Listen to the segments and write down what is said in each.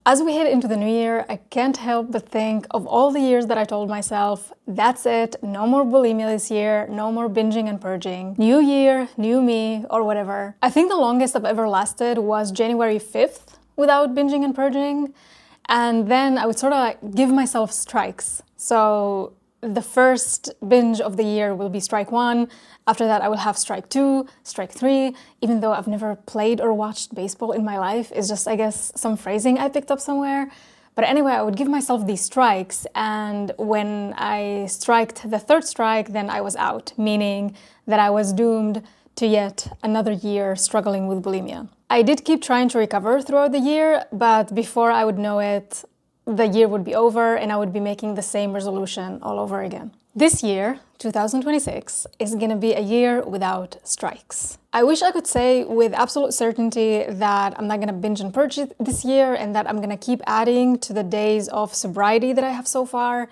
As we head into the new year, I can't help but think of all the years that I told myself, that's it, no more bulimia this year, no more binging and purging, new year, new me, or whatever. I think the longest I've ever lasted was January 5th without binging and purging, and then I would sort of like give myself strikes. So the first binge of the year will be strike 1. After that, I will have strike 2, strike 3, even though I've never played or watched baseball in my life. It's just, I guess, some phrasing I picked up somewhere. But anyway, I would give myself these strikes, and when I striked the third strike, then I was out, meaning that I was doomed to yet another year struggling with bulimia. I did keep trying to recover throughout the year, but before I would know it, the year would be over and I would be making the same resolution all over again. This year, 2026, is gonna be a year without strikes. I wish I could say with absolute certainty that I'm not gonna binge and purge it this year and that I'm gonna keep adding to the days of sobriety that I have so far,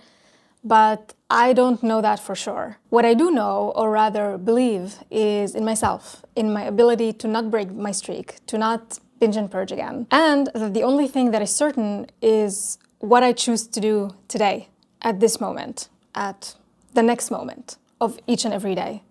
but I don't know that for sure. What I do know, or rather believe, is in myself, in my ability to not break my streak, to not binge and purge again. And that the only thing that is certain is what I choose to do today, at this moment, at the next moment of each and every day.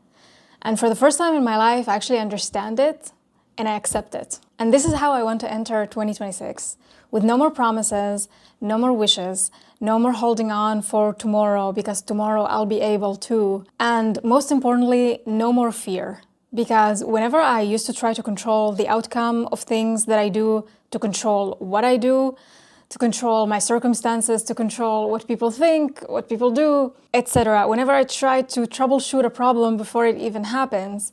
And for the first time in my life, I actually understand it and I accept it. And this is how I want to enter 2026, with no more promises, no more wishes, no more holding on for tomorrow because tomorrow I'll be able to. And most importantly, no more fear. Because whenever I used to try to control the outcome of things that I do, to control what I do, to control my circumstances, to control what people think, what people do, etc. Whenever I try to troubleshoot a problem before it even happens,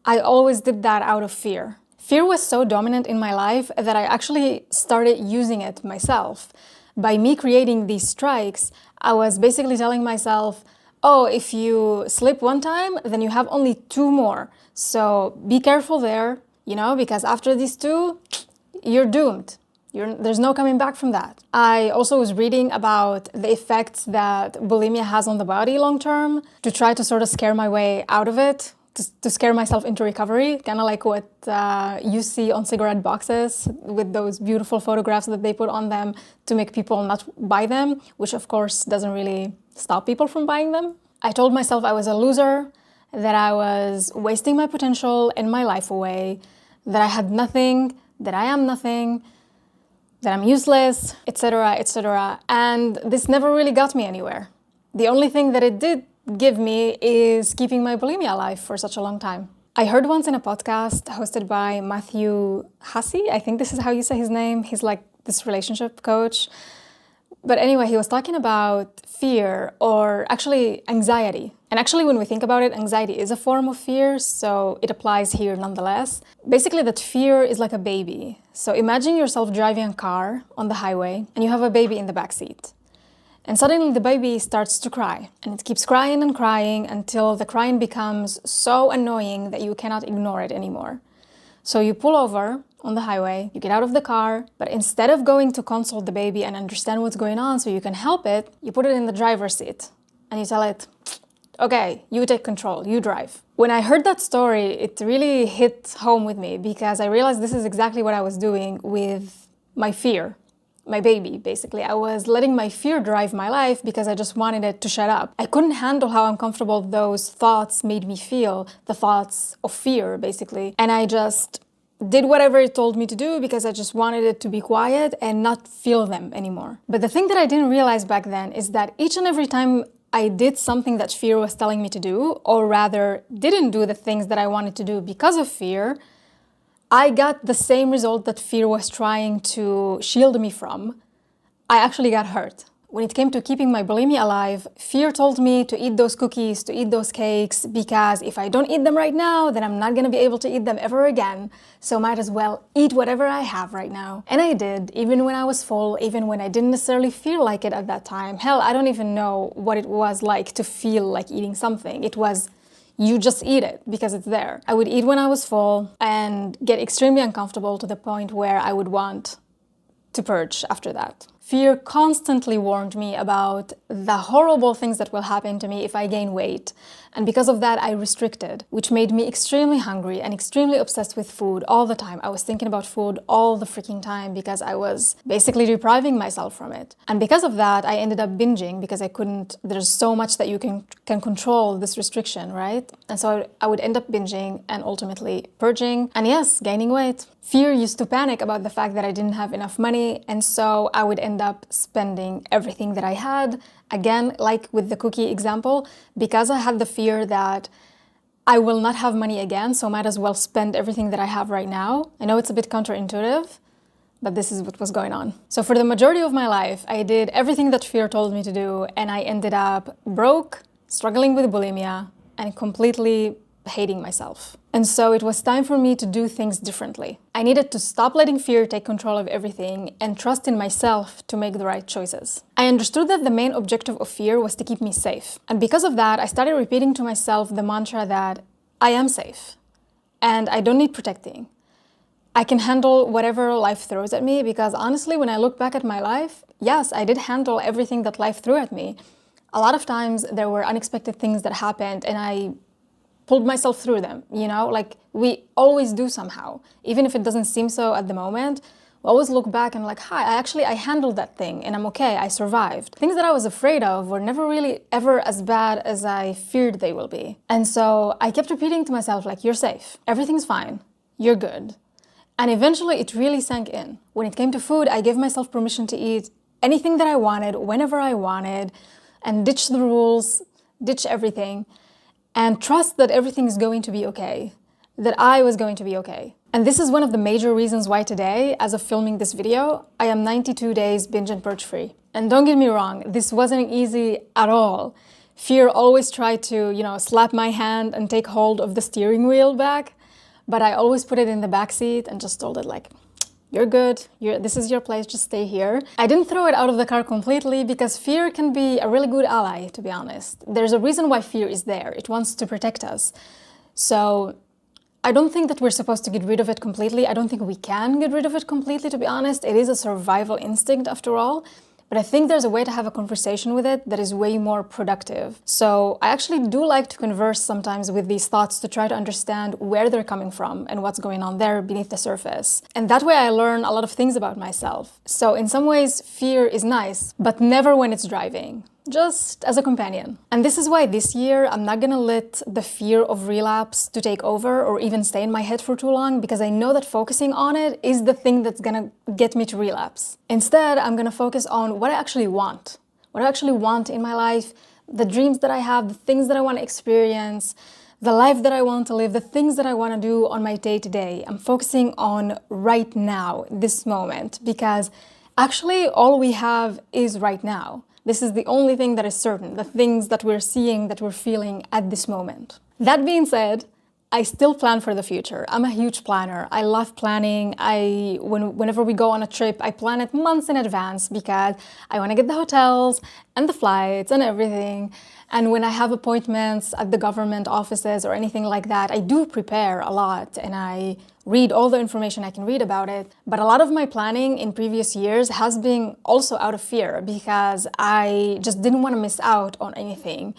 I always did that out of fear. Fear was so dominant in my life that I actually started using it myself. By me creating these strikes, I was basically telling myself, oh, if you slip one time, then you have only 2 more. So be careful there, because after these 2, you're doomed. There's no coming back from that. I also was reading about the effects that bulimia has on the body long term, to try to sort of scare my way out of it, to scare myself into recovery, kind of like what you see on cigarette boxes with those beautiful photographs that they put on them to make people not buy them, which of course doesn't really stop people from buying them. I told myself I was a loser, that I was wasting my potential and my life away, that I had nothing, that I am nothing, that I'm useless, etc., etc. And this never really got me anywhere. The only thing that it did give me is keeping my bulimia alive for such a long time. I heard once in a podcast hosted by Matthew Hussey, I think this is how you say his name. He's like this relationship coach. But anyway, he was talking about fear, or actually anxiety. And actually, when we think about it, anxiety is a form of fear, so it applies here nonetheless. Basically, that fear is like a baby. So imagine yourself driving a car on the highway and you have a baby in the backseat. And suddenly the baby starts to cry, and it keeps crying and crying until the crying becomes so annoying that you cannot ignore it anymore. So you pull over on the highway, you get out of the car, but instead of going to console the baby and understand what's going on so you can help it, you put it in the driver's seat and you tell it, okay, you take control, you drive. When I heard that story, it really hit home with me because I realized this is exactly what I was doing with my fear. My baby, basically. I was letting my fear drive my life because I just wanted it to shut up. I couldn't handle how uncomfortable those thoughts made me feel, the thoughts of fear, basically. And I just did whatever it told me to do because I just wanted it to be quiet and not feel them anymore. But the thing that I didn't realize back then is that each and every time I did something that fear was telling me to do, or rather didn't do the things that I wanted to do because of fear, I got the same result that fear was trying to shield me from. I actually got hurt. When it came to keeping my bulimia alive, fear told me to eat those cookies, to eat those cakes, because if I don't eat them right now, then I'm not gonna be able to eat them ever again. So might as well eat whatever I have right now. And I did, even when I was full, even when I didn't necessarily feel like it at that time. Hell, I don't even know what it was like to feel like eating something. It was, you just eat it because it's there. I would eat when I was full and get extremely uncomfortable to the point where I would want to purge after that. Fear constantly warned me about the horrible things that will happen to me if I gain weight. And because of that, I restricted, which made me extremely hungry and extremely obsessed with food all the time. I was thinking about food all the freaking time because I was basically depriving myself from it. And because of that, I ended up binging because I couldn't, there's so much that you can control this restriction, right? And so I would end up binging and ultimately purging and yes, gaining weight. Fear used to panic about the fact that I didn't have enough money, and so I would end up spending everything that I had. Again, like with the cookie example, because I had the fear that I will not have money again, so might as well spend everything that I have right now. I know it's a bit counterintuitive, but this is what was going on. So for the majority of my life, I did everything that fear told me to do, and I ended up broke, struggling with bulimia, and completely hating myself. And so it was time for me to do things differently. I needed to stop letting fear take control of everything and trust in myself to make the right choices. I understood that the main objective of fear was to keep me safe. And because of that, I started repeating to myself the mantra that I am safe and I don't need protecting. I can handle whatever life throws at me, because honestly, when I look back at my life, yes, I did handle everything that life threw at me. A lot of times there were unexpected things that happened and I pulled myself through them, you know, like we always do somehow. Even if it doesn't seem so at the moment, we always look back and like, hi, I handled that thing and I'm okay, I survived. Things that I was afraid of were never really ever as bad as I feared they will be. And so I kept repeating to myself, like, you're safe, everything's fine, you're good. And eventually it really sank in. When it came to food, I gave myself permission to eat anything that I wanted, whenever I wanted, and ditch the rules, ditch everything. And trust that everything is going to be okay, that I was going to be okay. And this is one of the major reasons why today, as of filming this video, I am 92 days binge and purge free. And don't get me wrong, this wasn't easy at all. Fear always tried to, slap my hand and take hold of the steering wheel back, but I always put it in the back seat and just told it like, you're good, this is your place, just stay here. I didn't throw it out of the car completely because fear can be a really good ally, to be honest. There's a reason why fear is there. It wants to protect us. So I don't think that we're supposed to get rid of it completely. I don't think we can get rid of it completely, to be honest. It is a survival instinct after all. But I think there's a way to have a conversation with it that is way more productive. So I actually do like to converse sometimes with these thoughts to try to understand where they're coming from and what's going on there beneath the surface. And that way I learn a lot of things about myself. So in some ways, fear is nice, but never when it's driving. Just as a companion. And this is why this year I'm not gonna let the fear of relapse to take over or even stay in my head for too long, because I know that focusing on it is the thing that's gonna get me to relapse. Instead, I'm gonna focus on what I actually want. What I actually want in my life, the dreams that I have, the things that I want to experience, the life that I want to live, the things that I want to do on my day-to-day. I'm focusing on right now, this moment, because actually all we have is right now. This is the only thing that is certain, the things that we're seeing, that we're feeling at this moment. That being said, I still plan for the future. I'm a huge planner. I love planning. Whenever we go on a trip, I plan it months in advance because I want to get the hotels and the flights and everything. And when I have appointments at the government offices or anything like that, I do prepare a lot and I read all the information I can read about it. But a lot of my planning in previous years has been also out of fear because I just didn't want to miss out on anything.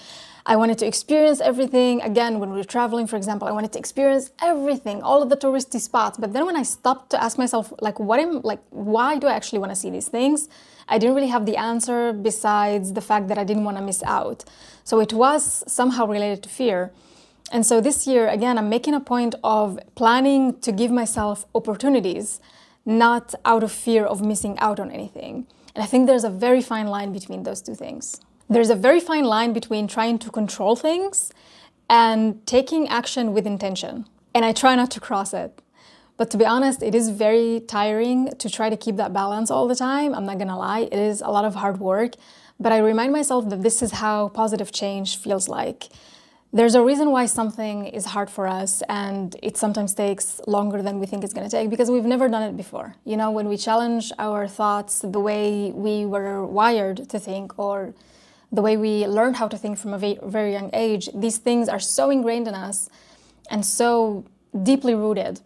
I wanted to experience everything. Again, when we were traveling, for example, I wanted to experience everything, all of the touristy spots. But then when I stopped to ask myself, why do I actually want to see these things? I didn't really have the answer besides the fact that I didn't want to miss out. So it was somehow related to fear. And so this year, again, I'm making a point of planning to give myself opportunities, not out of fear of missing out on anything. And I think there's a very fine line between those two things. There's a very fine line between trying to control things and taking action with intention. And I try not to cross it. But to be honest, it is very tiring to try to keep that balance all the time. I'm not gonna lie, it is a lot of hard work. But I remind myself that this is how positive change feels like. There's a reason why something is hard for us and it sometimes takes longer than we think it's gonna take because we've never done it before. You know, when we challenge our thoughts, the way we were wired to think or the way we learned how to think from a very young age, these things are so ingrained in us and so deeply rooted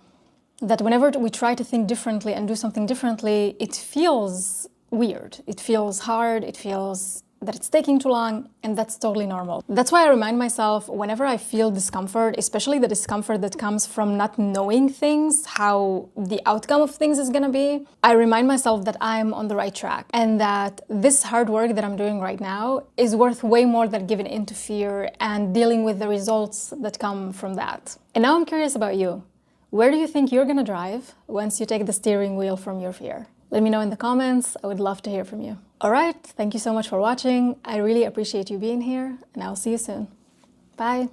that whenever we try to think differently and do something differently, it feels weird. It feels hard, it feels that it's taking too long, and that's totally normal. That's why I remind myself whenever I feel discomfort, especially the discomfort that comes from not knowing things, how the outcome of things is gonna be, I remind myself that I'm on the right track and that this hard work that I'm doing right now is worth way more than giving in to fear and dealing with the results that come from that. And now I'm curious about you. Where do you think you're gonna drive once you take the steering wheel from your fear? Let me know in the comments. I would love to hear from you. All right, thank you so much for watching. I really appreciate you being here, and I'll see you soon. Bye.